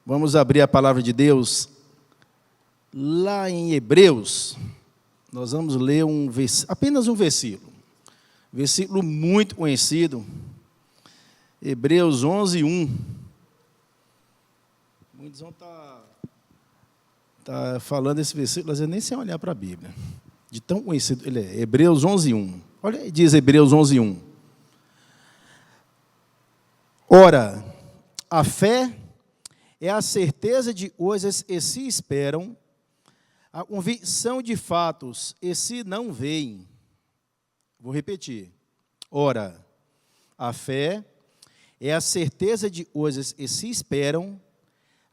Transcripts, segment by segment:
Vamos abrir a palavra de Deus lá em Hebreus. Nós vamos ler apenas um versículo. Versículo muito conhecido. Hebreus 11:1. Muitos vão estar falando esse versículo, às vezes nem sem olhar para a Bíblia. De tão conhecido ele é. Hebreus 11:1. Olha, diz Hebreus 11:1. Ora, a fé é a certeza de coisas que se esperam, a convicção de fatos que se não veem. Vou repetir. Ora, a fé é a certeza de coisas que se esperam,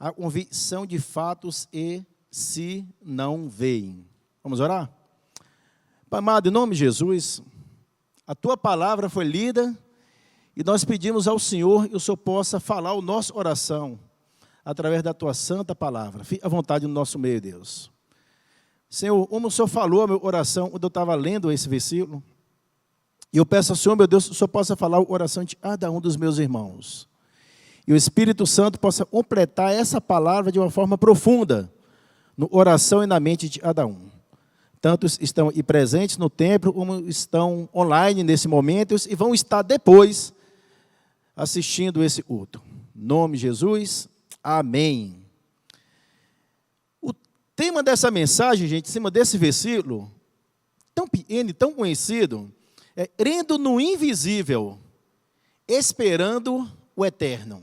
a convicção de fatos que se não veem. Vamos orar? Pai amado, em nome de Jesus, a Tua palavra foi lida e nós pedimos ao Senhor que o Senhor possa falar o nosso oração através da Tua santa palavra. Fique à vontade no nosso meio, Deus. Senhor, como o Senhor falou a minha oração quando eu estava lendo esse versículo, e eu peço ao Senhor, meu Deus, que o Senhor possa falar o oração de cada um dos meus irmãos. E o Espírito Santo possa completar essa palavra de uma forma profunda, no oração e na mente de cada um. Tantos estão aí presentes no templo, como estão online nesse momento, e vão estar depois assistindo esse culto. Em nome de Jesus, amém. O tema dessa mensagem, gente, em cima desse versículo, tão pequeno e tão conhecido, é crendo no invisível, esperando o eterno.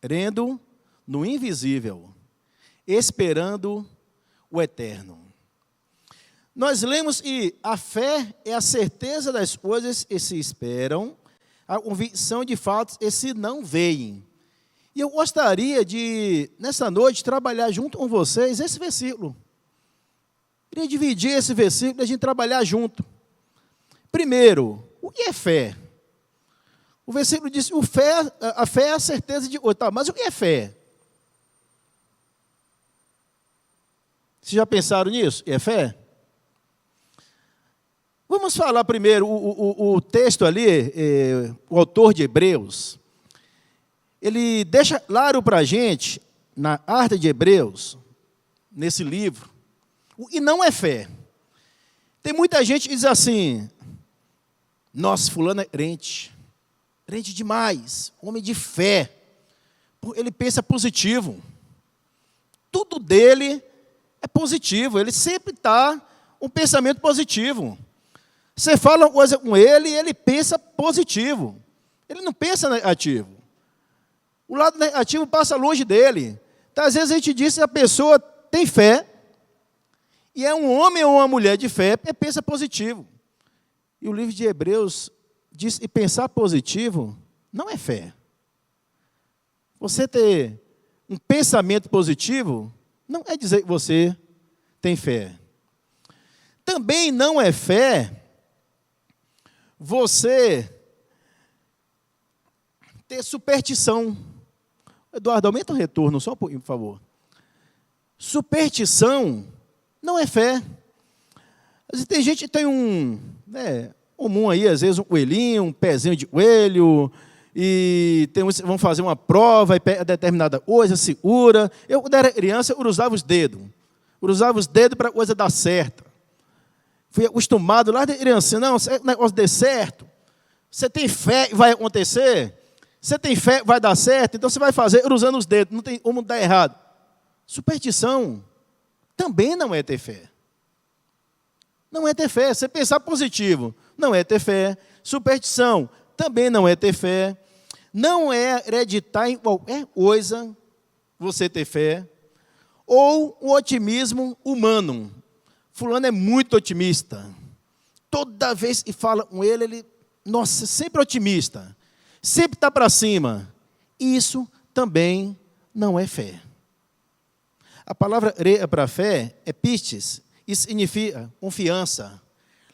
Crendo no invisível, esperando o eterno. Nós lemos que a fé é a certeza das coisas que se esperam, a convicção de fatos que se não veem. E eu gostaria de, nessa noite, trabalhar junto com vocês esse versículo. Queria dividir esse versículo e a gente trabalhar junto. Primeiro, o que é fé? O versículo diz que a fé é a certeza de... Tá, mas o que é fé? Vocês já pensaram nisso? O que é fé? Vamos falar primeiro, o texto ali, o autor de Hebreus, ele deixa claro para a gente, na carta de Hebreus, nesse livro, o que não é fé. Tem muita gente que diz assim, nossa, fulano é crente demais, homem de fé, ele pensa positivo, tudo dele é positivo, ele sempre está um pensamento positivo. Você fala uma coisa com ele e ele pensa positivo. Ele não pensa negativo. O lado negativo passa longe dele. Então, às vezes a gente diz que a pessoa tem fé, e é um homem ou uma mulher de fé, e pensa positivo. E o livro de Hebreus diz que pensar positivo não é fé. Você ter um pensamento positivo não é dizer que você tem fé. Também não é fé você ter superstição. Eduardo, aumenta o retorno só um pouquinho, por favor. Superstição não é fé. Às vezes tem gente que tem comum aí, às vezes um coelhinho, um pezinho de coelho, e vão fazer uma prova, e pega determinada coisa, segura. Eu, quando era criança, eu usava os dedos. Eu usava os dedos para a coisa dar certo. Fui acostumado lá de criança, não, se o negócio der certo, você tem fé e vai acontecer, você tem fé e vai dar certo, então você vai fazer usando os dedos, não tem como dar errado. Superstição também não é ter fé. Não é ter fé, você pensar positivo, não é ter fé. Superstição também não é ter fé. Não é acreditar em qualquer coisa, você ter fé. Ou o otimismo humano. Fulano é muito otimista. Toda vez que fala com ele, nossa, sempre otimista. Sempre está para cima. Isso também não é fé. A palavra grega para fé é pistes. Isso significa confiança,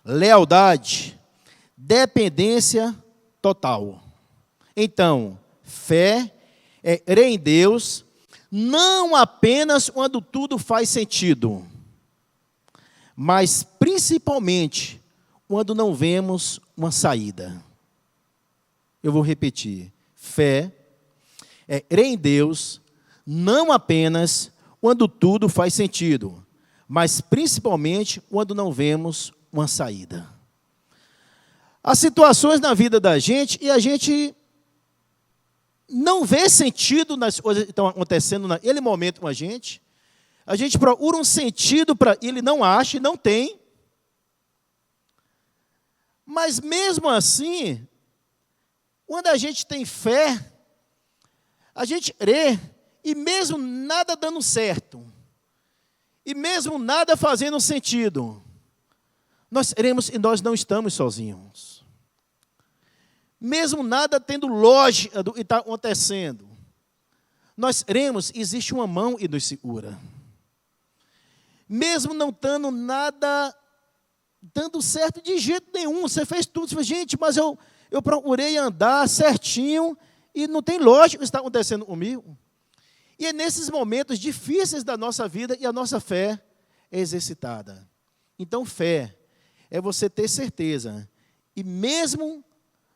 lealdade, dependência total. Então, fé é crer em Deus, não apenas quando tudo faz sentido, mas principalmente quando não vemos uma saída. Eu vou repetir. Fé é crer em Deus, não apenas quando tudo faz sentido, mas principalmente quando não vemos uma saída. Há situações na vida da gente e a gente não vê sentido nas coisas que estão acontecendo naquele momento com a gente procura um sentido para ele, não acha e não tem. Mas mesmo assim, quando a gente tem fé, a gente crê, e mesmo nada dando certo, e mesmo nada fazendo sentido, nós cremos e nós não estamos sozinhos. Mesmo nada tendo lógica do que está acontecendo, nós cremos, existe uma mão e nos segura. Mesmo não estando nada dando certo de jeito nenhum, você fez tudo, você fala, gente, mas eu procurei andar certinho e não tem lógica o que está acontecendo comigo. E é nesses momentos difíceis da nossa vida e a nossa fé é exercitada. Então, fé é você ter certeza, e mesmo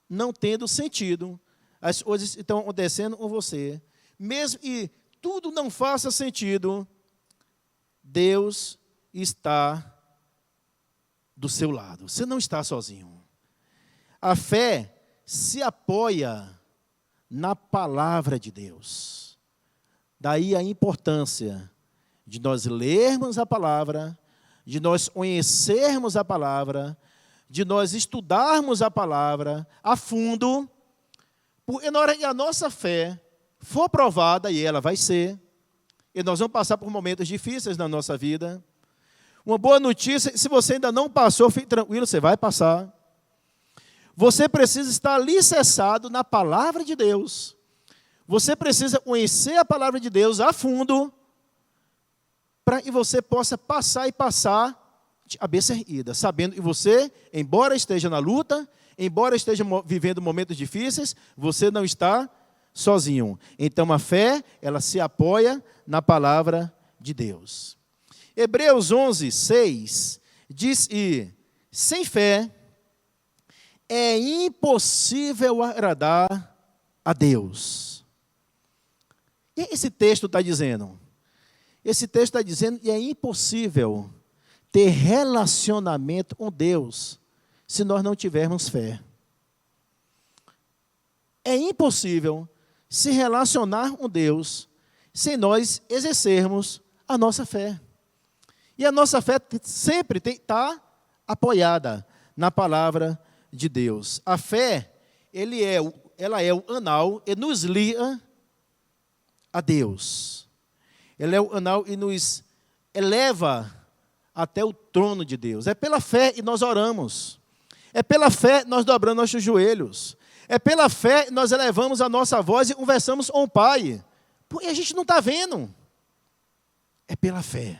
não tendo sentido, as coisas estão acontecendo com você, mesmo que tudo não faça sentido, Deus está do seu lado. Você não está sozinho. A fé se apoia na palavra de Deus. Daí a importância de nós lermos a palavra, de nós conhecermos a palavra, de nós estudarmos a palavra a fundo, porque na hora que a nossa fé for provada, e ela vai ser, e nós vamos passar por momentos difíceis na nossa vida. Uma boa notícia, se você ainda não passou, fique tranquilo, você vai passar. Você precisa estar alicerçado na palavra de Deus. Você precisa conhecer a palavra de Deus a fundo, para que você possa passar de cabeça erguida, sabendo que você, embora esteja na luta, embora esteja vivendo momentos difíceis, você não está sozinho. Então a fé, ela se apoia na palavra de Deus. Hebreus 11, 6 diz que sem fé é impossível agradar a Deus. E esse texto está dizendo? Esse texto está dizendo que é impossível ter relacionamento com Deus se nós não tivermos fé. É impossível se relacionar com Deus sem nós exercermos a nossa fé. E a nossa fé sempre tem que estar apoiada na palavra de Deus. A fé, ela é o canal e nos liga a Deus. Ela é o canal e nos eleva até o trono de Deus. É pela fé que nós oramos. É pela fé que nós dobramos nossos joelhos. É pela fé que nós elevamos a nossa voz e conversamos com o Pai. Porque a gente não está vendo. É pela fé.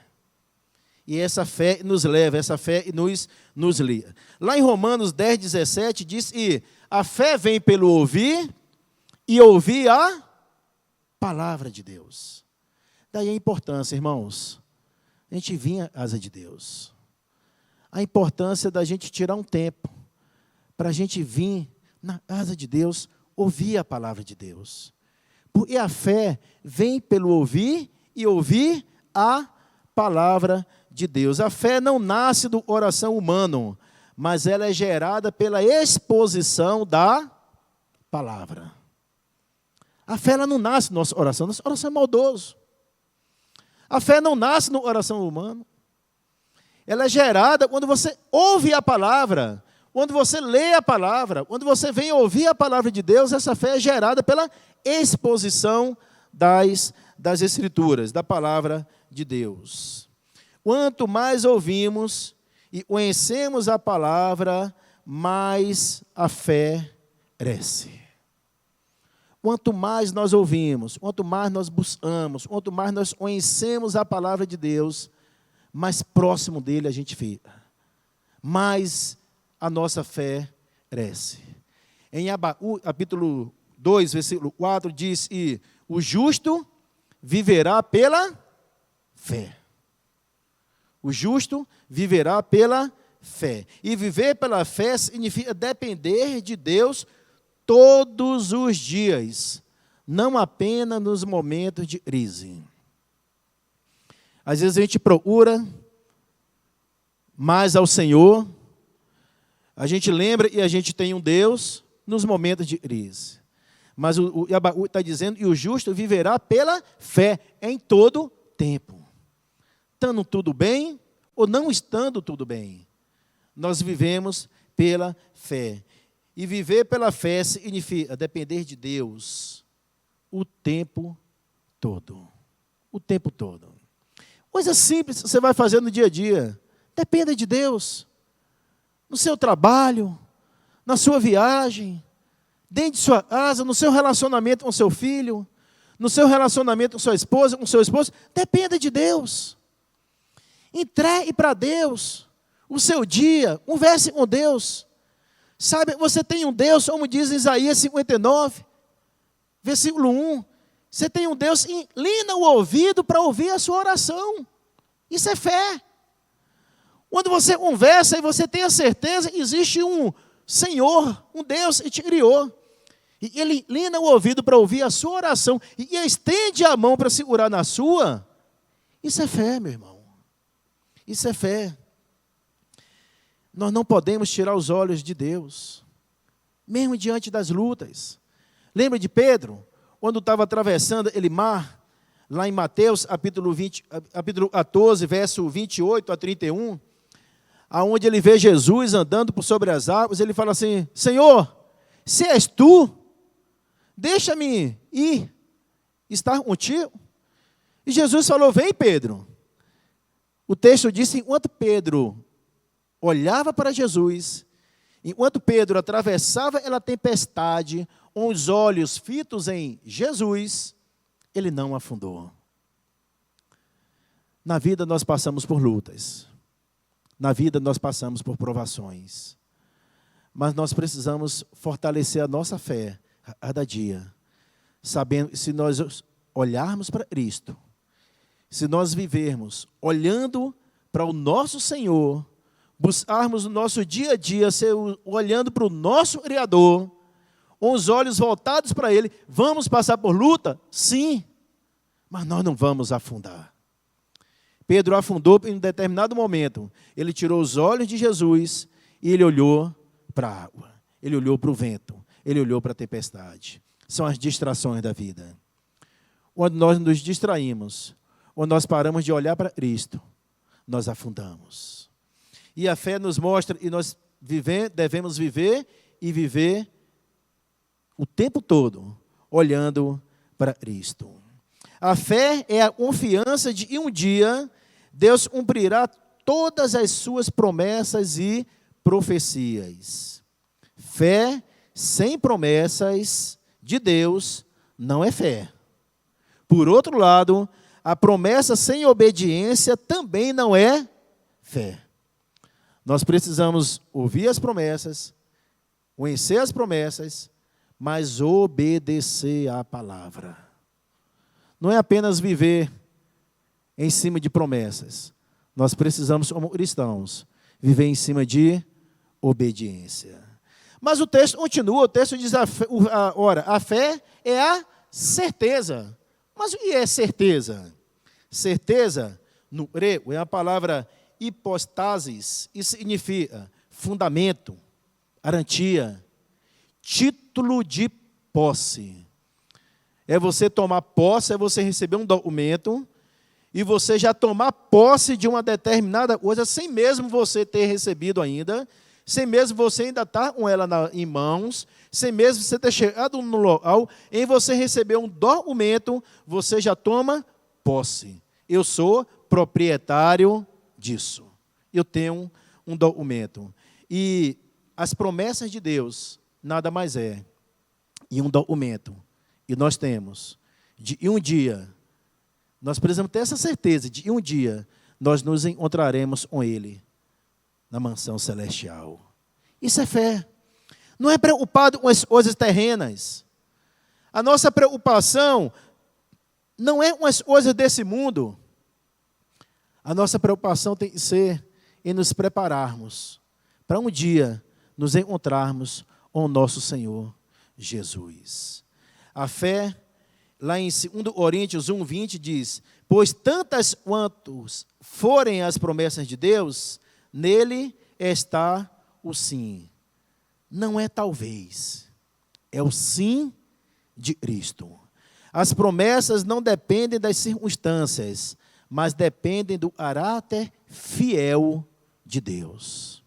E essa fé nos leva, essa fé nos liga. Lá em Romanos 10, 17, diz que a fé vem pelo ouvir e ouvir a palavra de Deus. Daí a importância, irmãos, a gente vir à casa de Deus. A importância da gente tirar um tempo para a gente vir na casa de Deus, ouvir a palavra de Deus. Porque a fé vem pelo ouvir e ouvir a palavra de Deus. A fé não nasce do coração humano, mas ela é gerada pela exposição da palavra. A fé ela não nasce no nosso coração é maldoso. A fé não nasce no coração humano. Ela é gerada quando você ouve a palavra, quando você lê a palavra, quando você vem ouvir a palavra de Deus, essa fé é gerada pela exposição das Escrituras, da palavra de Deus. Quanto mais ouvimos e conhecemos a palavra, mais a fé cresce. Quanto mais nós ouvimos, quanto mais nós buscamos, quanto mais nós conhecemos a palavra de Deus, mais próximo dele a gente fica. Mais a nossa fé cresce. Em Abacu, capítulo 2, versículo 4, diz que o justo viverá pela fé. O justo viverá pela fé. E viver pela fé significa depender de Deus todos os dias, não apenas nos momentos de crise. Às vezes a gente procura mais ao Senhor, a gente lembra e a gente tem um Deus nos momentos de crise. Mas o Abacuque está dizendo, e o justo viverá pela fé em todo tempo. Estando tudo bem ou não estando tudo bem, nós vivemos pela fé. E viver pela fé significa depender de Deus o tempo todo. O tempo todo. Coisa simples que você vai fazer no dia a dia. Dependa de Deus. No seu trabalho, na sua viagem, dentro de sua casa, no seu relacionamento com seu filho, no seu relacionamento com sua esposa, com seu esposo. Dependa de Deus. Entregue para Deus o seu dia. Converse com Deus. Sabe, você tem um Deus, como diz Isaías 59, versículo 1. Você tem um Deus, inclina o ouvido para ouvir a sua oração. Isso é fé. Quando você conversa e você tem a certeza que existe um Senhor, um Deus que te criou. E Ele inclina o ouvido para ouvir a sua oração e estende a mão para segurar na sua. Isso é fé, meu irmão. Isso é fé. Nós não podemos tirar os olhos de Deus, mesmo diante das lutas. Lembra de Pedro, quando estava atravessando aquele mar, lá em Mateus, capítulo 14, verso 28 a 31, aonde ele vê Jesus andando por sobre as águas, ele fala assim, Senhor, se és tu, deixa-me ir, estar contigo. E Jesus falou, vem Pedro. O texto diz, enquanto Pedro olhava para Jesus, enquanto Pedro atravessava aquela tempestade, com os olhos fitos em Jesus, ele não afundou. Na vida nós passamos por lutas. Na vida nós passamos por provações. Mas nós precisamos fortalecer a nossa fé a cada dia, sabendo que se nós olharmos para Cristo, se nós vivermos olhando para o nosso Senhor, buscarmos o nosso dia a dia, olhando para o nosso Criador, com os olhos voltados para Ele, vamos passar por luta? Sim, mas nós não vamos afundar. Pedro afundou em um determinado momento. Ele tirou os olhos de Jesus e ele olhou para a água. Ele olhou para o vento. Ele olhou para a tempestade. São as distrações da vida. Quando nós nos distraímos, quando nós paramos de olhar para Cristo, nós afundamos. E a fé nos mostra que nós devemos viver e viver o tempo todo olhando para Cristo. A fé é a confiança de que um dia Deus cumprirá todas as suas promessas e profecias. Fé sem promessas de Deus não é fé. Por outro lado, a promessa sem obediência também não é fé. Nós precisamos ouvir as promessas, conhecer as promessas, mas obedecer à palavra. Não é apenas viver em cima de promessas. Nós precisamos, como cristãos, viver em cima de obediência. Mas o texto continua, o texto diz, ora, a fé é a certeza. Mas o que é certeza? Certeza, no grego, é a palavra hipostasis, isso significa fundamento, garantia, título de posse. É você tomar posse, é você receber um documento e você já tomar posse de uma determinada coisa sem mesmo você ter recebido ainda, sem mesmo você ainda estar com ela em mãos, sem mesmo você ter chegado no local, em você receber um documento, você já toma posse. Eu sou proprietário disso. Eu tenho um documento. E as promessas de Deus nada mais é e um documento. E nós temos de um dia, nós precisamos ter essa certeza de um dia nós nos encontraremos com Ele na mansão celestial. Isso é fé. Não é preocupado com as coisas terrenas. A nossa preocupação não é com as coisas desse mundo. A nossa preocupação tem que ser em nos prepararmos para um dia nos encontrarmos com o nosso Senhor Jesus. A fé lá em 2 Coríntios 1:20 diz: pois tantas quantos forem as promessas de Deus, nele está o sim. Não é talvez, é o sim de Cristo. As promessas não dependem das circunstâncias, mas dependem do caráter fiel de Deus.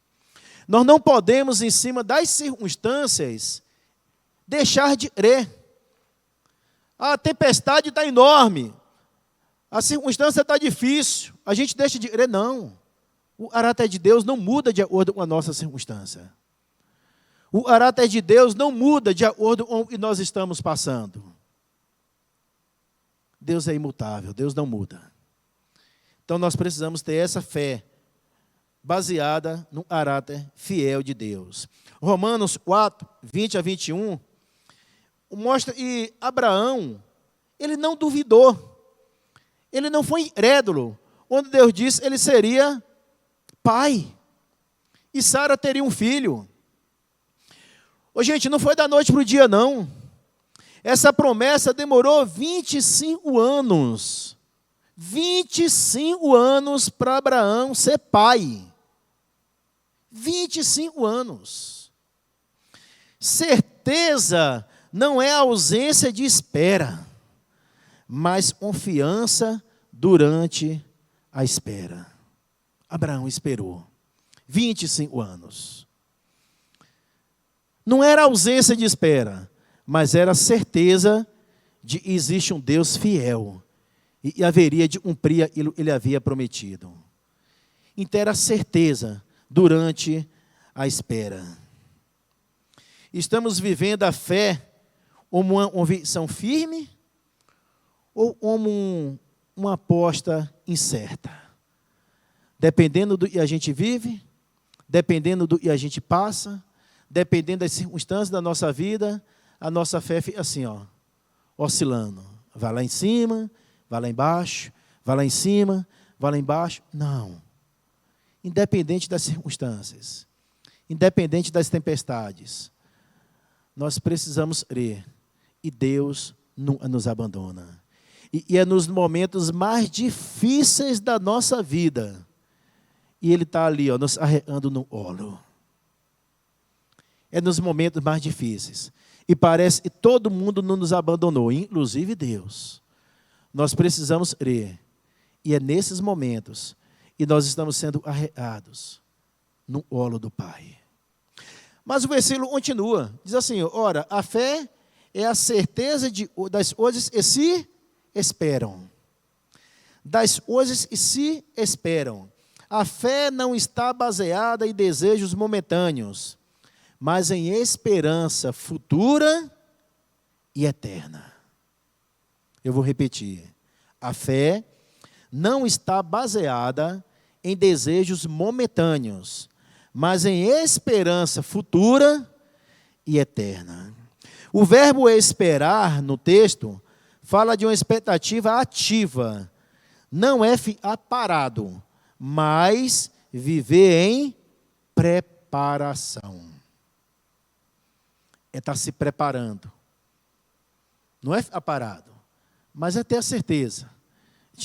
Nós não podemos, em cima das circunstâncias, deixar de crer. A tempestade está enorme, a circunstância está difícil, a gente deixa de crer, não. O caráter de Deus não muda de acordo com a nossa circunstância. O caráter de Deus não muda de acordo com o que nós estamos passando. Deus é imutável, Deus não muda. Então nós precisamos ter essa fé baseada no caráter fiel de Deus. Romanos 4:20-21, mostra que Abraão, ele não duvidou, ele não foi incrédulo, quando Deus disse que ele seria pai, e Sara teria um filho. Ô, gente, não foi da noite para o dia, não. Essa promessa demorou 25 anos. 25 anos para Abraão ser pai. 25 anos. Certeza não é ausência de espera, mas confiança durante a espera. Abraão esperou 25 anos. Não era ausência de espera, mas era certeza de que existe um Deus fiel e haveria de cumprir aquilo que ele havia prometido. Então era certeza durante a espera. Estamos vivendo a fé como uma convicção firme ou como uma aposta incerta? Dependendo do que a gente vive, dependendo do que a gente passa, dependendo das circunstâncias da nossa vida, a nossa fé fica assim, oscilando. Vai lá em cima, vai lá embaixo, vai lá em cima, vai lá embaixo. Não. Independente das circunstâncias, independente das tempestades, nós precisamos crer e Deus nunca nos abandona. E é nos momentos mais difíceis da nossa vida, e Ele está ali, nos arreando no colo. É nos momentos mais difíceis. E parece que todo mundo não nos abandonou, inclusive Deus. Nós precisamos crer. E é nesses momentos que nós estamos sendo arreados no colo do Pai. Mas o versículo continua. Diz assim, ora, a fé é a certeza das coisas que se esperam. Das coisas que se esperam. A fé não está baseada em desejos momentâneos, mas em esperança futura e eterna. Eu vou repetir. A fé não está baseada em desejos momentâneos, mas em esperança futura e eterna. O verbo esperar no texto fala de uma expectativa ativa. Não é ficar parado, mas viver em preparação. É estar se preparando. Não é ficar parado, mas é ter a certeza.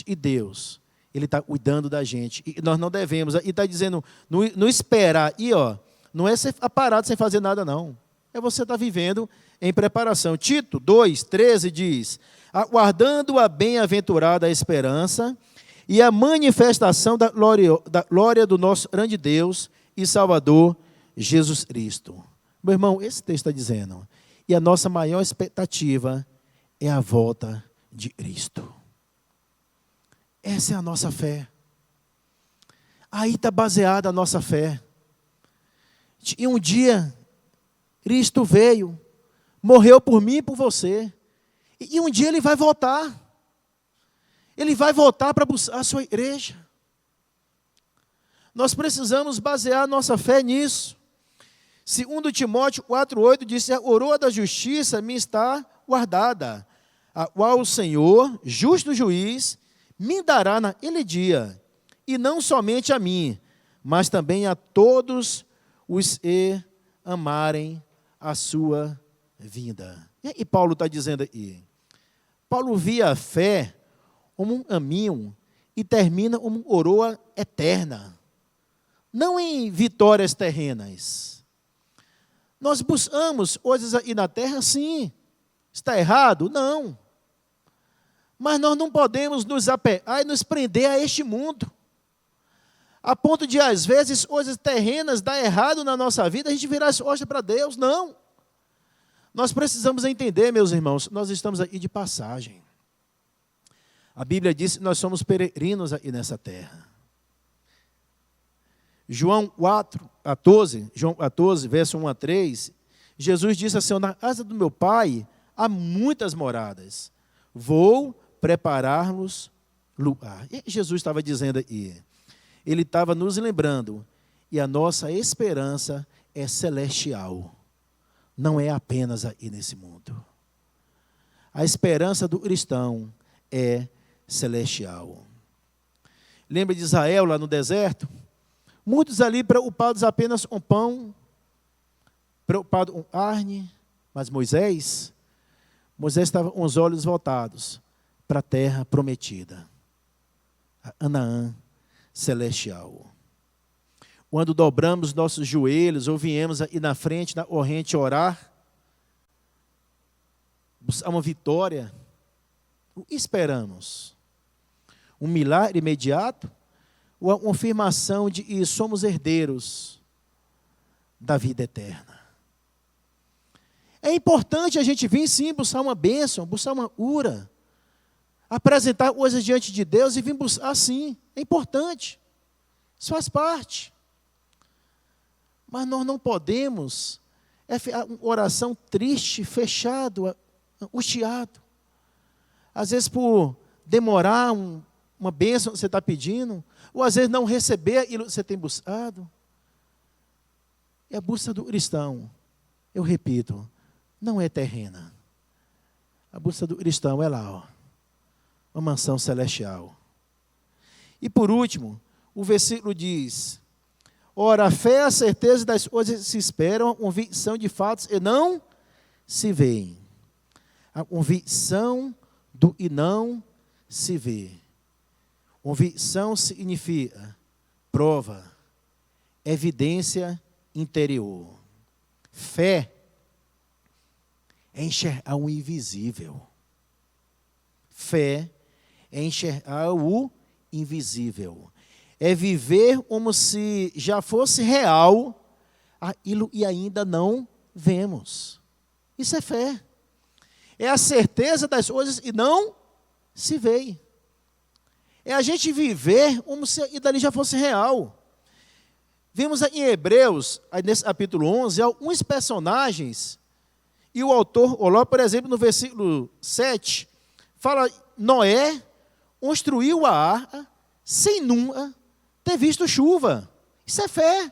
E Deus, Ele está cuidando da gente. E nós não devemos. E está dizendo, não esperar. E não é ser parado sem fazer nada, não. É você estar vivendo em preparação. Tito 2:13 diz, aguardando a bem-aventurada esperança e a manifestação da glória do nosso grande Deus e Salvador, Jesus Cristo. Meu irmão, esse texto está dizendo, e a nossa maior expectativa é a volta de Cristo. Essa é a nossa fé. Aí está baseada a nossa fé. E um dia, Cristo veio, morreu por mim e por você. E um dia Ele vai voltar. Ele vai voltar para buscar a sua igreja. Nós precisamos basear a nossa fé nisso. 2 Timóteo 4:8 diz, a coroa da justiça me está guardada, a qual o Senhor, justo juiz, me dará naquele dia, e não somente a mim, mas também a todos os que amarem a sua vinda. E Paulo está dizendo aí, Paulo via a fé como um caminho e termina como uma coroa eterna, não em vitórias terrenas. Nós buscamos coisas aí na terra, sim. Está errado? Não. Mas nós não podemos nos apegar e nos prender a este mundo. A ponto de, às vezes, coisas terrenas dar errado na nossa vida, a gente virar as costas para Deus. Não. Nós precisamos entender, meus irmãos, nós estamos aqui de passagem. A Bíblia diz que nós somos peregrinos aqui nessa terra. João 14, verso 1 a 3, Jesus disse assim: na casa do meu Pai há muitas moradas. Vou preparar-vos lugar. E Jesus estava dizendo aí, ele estava nos lembrando, e a nossa esperança é celestial, não é apenas aí nesse mundo. A esperança do cristão é celestial. Lembra de Israel lá no deserto? Muitos ali preocupados apenas com pão, preocupados com carne, mas Moisés estava com os olhos voltados para a terra prometida, a Canaã celestial. Quando dobramos nossos joelhos ou viemos aí na frente, na corrente, orar, buscar uma vitória, o que esperamos? Um milagre imediato? Ou a confirmação de que somos herdeiros da vida eterna? É importante a gente vir sim buscar uma bênção, buscar uma cura, apresentar coisas diante de Deus e vir buscar sim. É importante. Isso faz parte. Mas nós não podemos, uma oração triste, fechado, angustiado. Às vezes por demorar uma bênção que você está pedindo, ou às vezes não receber aquilo que você tem buscado. É a busca do cristão, eu repito, não é terrena. A busca do cristão é lá, ó, uma mansão celestial. E por último, o versículo diz: ora, a fé é a certeza das coisas que se esperam, a convicção de fatos e não se veem. A convicção do e não se vê. Convicção significa prova, evidência interior. Fé é enxergar o invisível. Fé é enxergar o invisível. É viver como se já fosse real aquilo e ainda não vemos. Isso é fé. É a certeza das coisas e não se vê. É a gente viver como se e dali já fosse real. Vimos em Hebreus, nesse capítulo 11, alguns personagens, e o autor coloca, por exemplo, no versículo 7, fala: Noé construiu a arca sem nunca ter visto chuva. Isso é fé.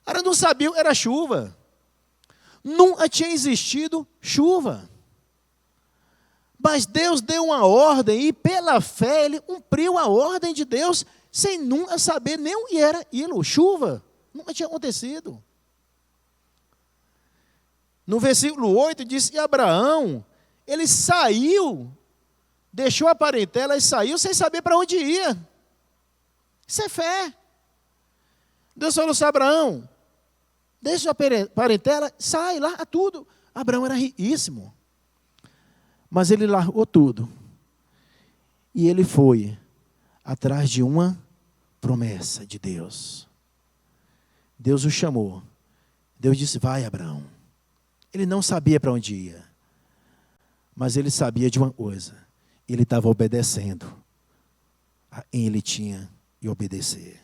Ela não sabia o que era chuva. Nunca tinha existido chuva. Mas Deus deu uma ordem e pela fé ele cumpriu a ordem de Deus sem nunca saber nem o que era aquilo. Chuva. Nunca tinha acontecido. No versículo 8 diz que Abraão, ele saiu, deixou a parentela e saiu sem saber para onde ia. Isso é fé. Deus falou assim: Abraão, deixa a parentela, sai, larga tudo. Abraão era riquíssimo. Mas ele largou tudo. E ele foi atrás de uma promessa de Deus. Deus o chamou. Deus disse: vai, Abraão. Ele não sabia para onde ia. Mas ele sabia de uma coisa. Ele estava obedecendo a quem ele tinha que obedecer.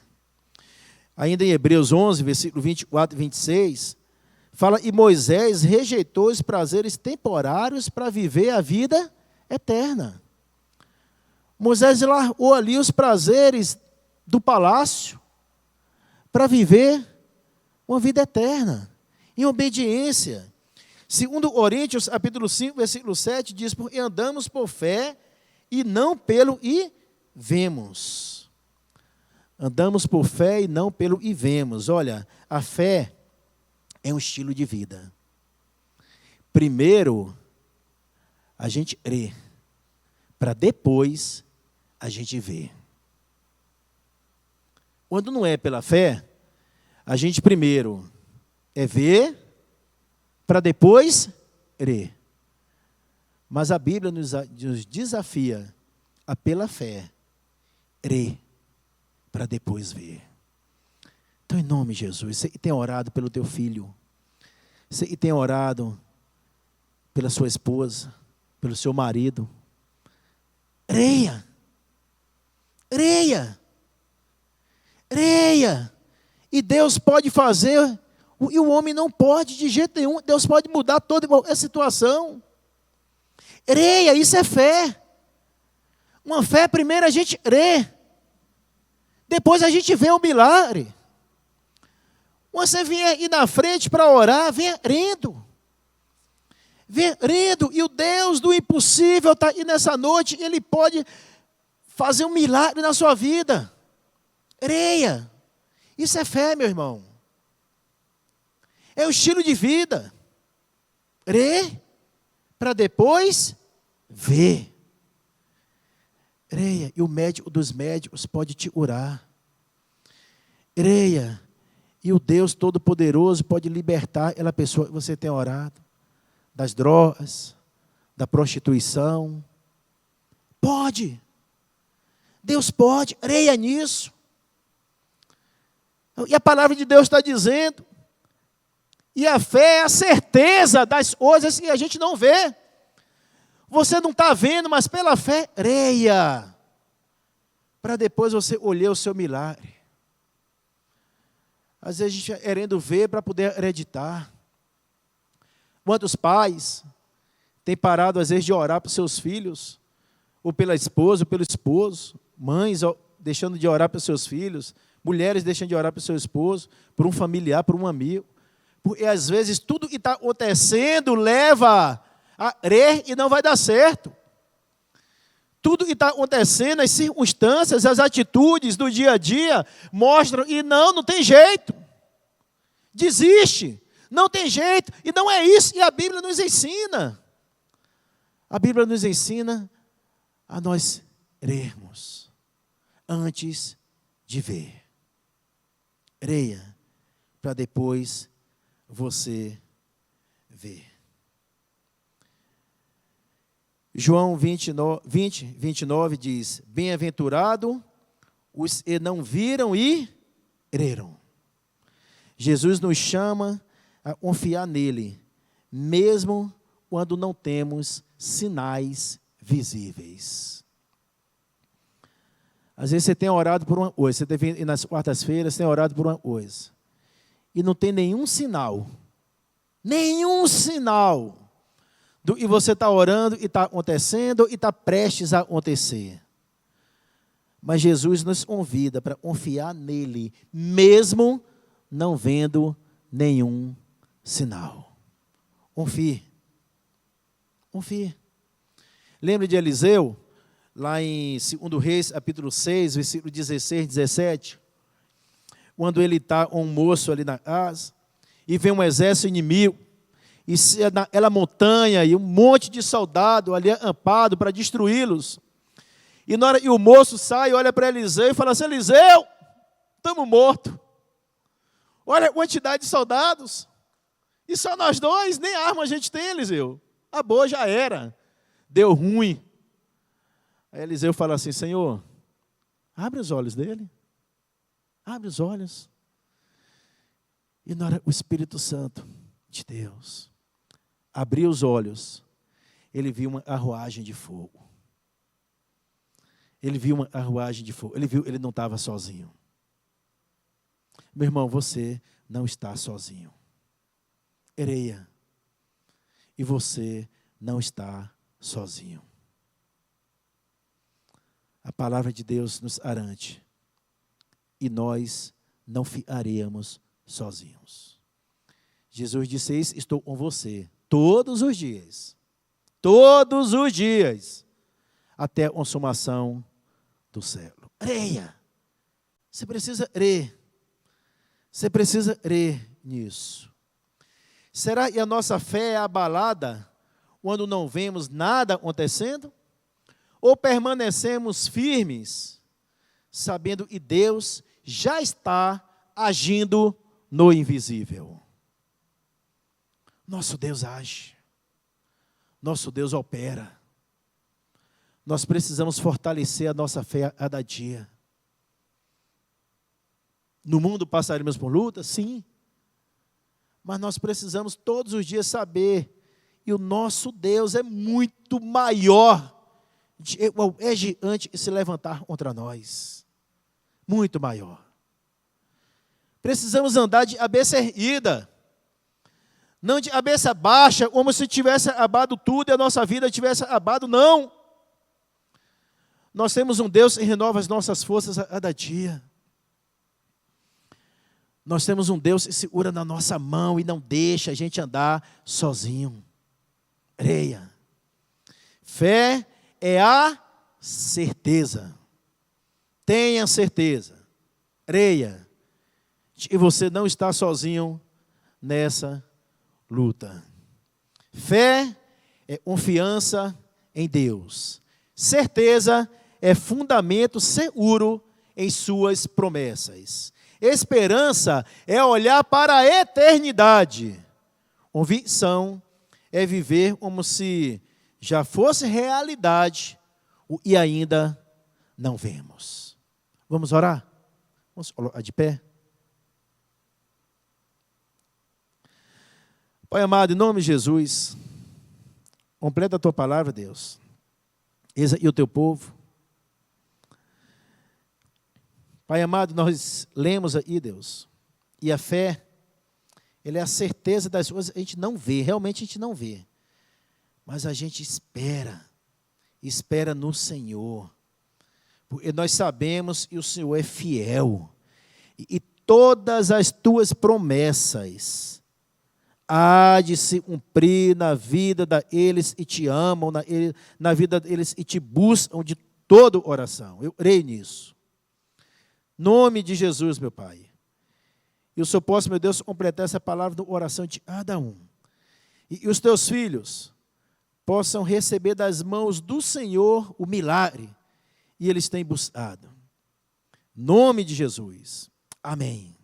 Ainda em Hebreus 11, versículo 24 e 26, fala: e Moisés rejeitou os prazeres temporários para viver a vida eterna. Moisés largou ali os prazeres do palácio para viver uma vida eterna, em obediência. Segundo Coríntios, capítulo 5, versículo 7, diz: porque andamos por fé e não pelo e vemos. Andamos por fé e não pelo e vemos. Olha, a fé é um estilo de vida. Primeiro, A gente crê, para depois a gente ver. Quando não é pela fé, a gente primeiro é ver, para depois crer. Mas a Bíblia nos desafia a, pela fé, crer, para depois ver. Então, em nome de Jesus, você tem orado pelo teu filho, você tem orado pela sua esposa, pelo seu marido. Creia, creia, creia. E Deus pode fazer, e o homem não pode de jeito nenhum. Deus pode mudar toda a situação. Creia, isso é fé. Uma fé, primeiro a gente crê, depois a gente vê o milagre. Você vier aí na frente para orar, venha crendo. Venha crendo, e o Deus do impossível está aí nessa noite, Ele pode fazer um milagre na sua vida. Creia. Isso é fé, meu irmão. É o estilo de vida. Crê, para depois ver. Creia, e o médico dos médicos pode te curar. Creia, e o Deus Todo-Poderoso pode libertar aquela pessoa que você tem orado, das drogas, da prostituição. Pode. Deus pode, creia nisso. E a palavra de Deus está dizendo, e a fé é a certeza das coisas que a gente não vê. Você não está vendo, mas pela fé, creia, para depois você olhar o seu milagre. Às vezes a gente está querendo ver para poder acreditar. Quantos pais têm parado às vezes de orar para os seus filhos, ou pela esposa, ou pelo esposo, mães deixando de orar para os seus filhos, mulheres deixando de orar para o seu esposo, por um familiar, por um amigo. Porque às vezes tudo que está acontecendo leva a crer e não vai dar certo. Tudo que está acontecendo, as circunstâncias, as atitudes do dia a dia, mostram e não tem jeito. Desiste, não tem jeito, e não é isso que a Bíblia nos ensina. A Bíblia nos ensina a nós crermos antes de ver. Creia, para depois você ver. João 29 diz, bem-aventurado os que não viram e creram. Jesus nos chama a confiar nele, mesmo quando não temos sinais visíveis. Às vezes você tem orado por uma coisa, você deve ir nas quartas-feiras, tem orado por uma coisa, e não tem nenhum sinal, e você está orando e está acontecendo e está prestes a acontecer. Mas Jesus nos convida para confiar nele, mesmo não vendo nenhum sinal. Confie. Lembre de Eliseu, lá em 2 Reis, capítulo 6, versículo 16, 17, quando ele está com um moço ali na casa, e vem um exército inimigo, e naquela montanha, e um monte de soldado ali acampado para destruí-los. E na hora que o moço sai, olha para Eliseu e fala assim, Eliseu, estamos mortos. Olha a quantidade de soldados. E só nós dois, nem arma a gente tem, Eliseu. A boa já era. Deu ruim. Aí Eliseu fala assim, Senhor, abre os olhos dele. Abre os olhos. E na hora o Espírito Santo de Deus abriu os olhos, ele viu uma carruagem de fogo. Ele viu uma carruagem de fogo. Ele viu, ele não estava sozinho. Meu irmão, você não está sozinho. Creia. E você não está sozinho. A palavra de Deus nos garante. E nós não ficaremos sozinhos. Jesus disse isso, estou com você todos os dias. Todos os dias. Até a consumação do século. Creia. Você precisa crer. Você precisa crer nisso. Será que a nossa fé é abalada quando não vemos nada acontecendo? Ou permanecemos firmes, sabendo que Deus já está agindo no invisível? Nosso Deus age. Nosso Deus opera. Nós precisamos fortalecer a nossa fé a cada dia. No mundo passaremos por lutas? Sim. Mas nós precisamos todos os dias saber que o nosso Deus é muito maior. É gigante e se levantar contra nós. Muito maior. Precisamos andar de cabeça erguida. Não de cabeça baixa, como se tivesse acabado tudo e a nossa vida tivesse acabado. Não. Nós temos um Deus que renova as nossas forças a cada dia. Nós temos um Deus que segura na nossa mão e não deixa a gente andar sozinho. Creia. Fé é a certeza. Tenha certeza. Creia. Que você não está sozinho nessa luta. Fé é confiança em Deus. Certeza é fundamento seguro em suas promessas. Esperança é olhar para a eternidade. Convicção é viver como se já fosse realidade e ainda não vemos. Vamos orar? Vamos colocar de pé? Pai amado, em nome de Jesus, completa a tua palavra, Deus. Eis aí o teu povo. Pai amado, nós lemos aí, Deus, e a fé, ela é a certeza das coisas que a gente não vê, realmente a gente não vê, mas a gente espera no Senhor, porque nós sabemos que o Senhor é fiel, e todas as tuas promessas há de se cumprir na vida daqueles que te amam, na vida daqueles que te buscam de toda oração. Eu creio nisso. Nome de Jesus, meu Pai. E o Senhor possa, meu Deus, completar essa palavra da oração de cada um. E os teus filhos possam receber das mãos do Senhor o milagre. E eles têm buscado. Nome de Jesus. Amém.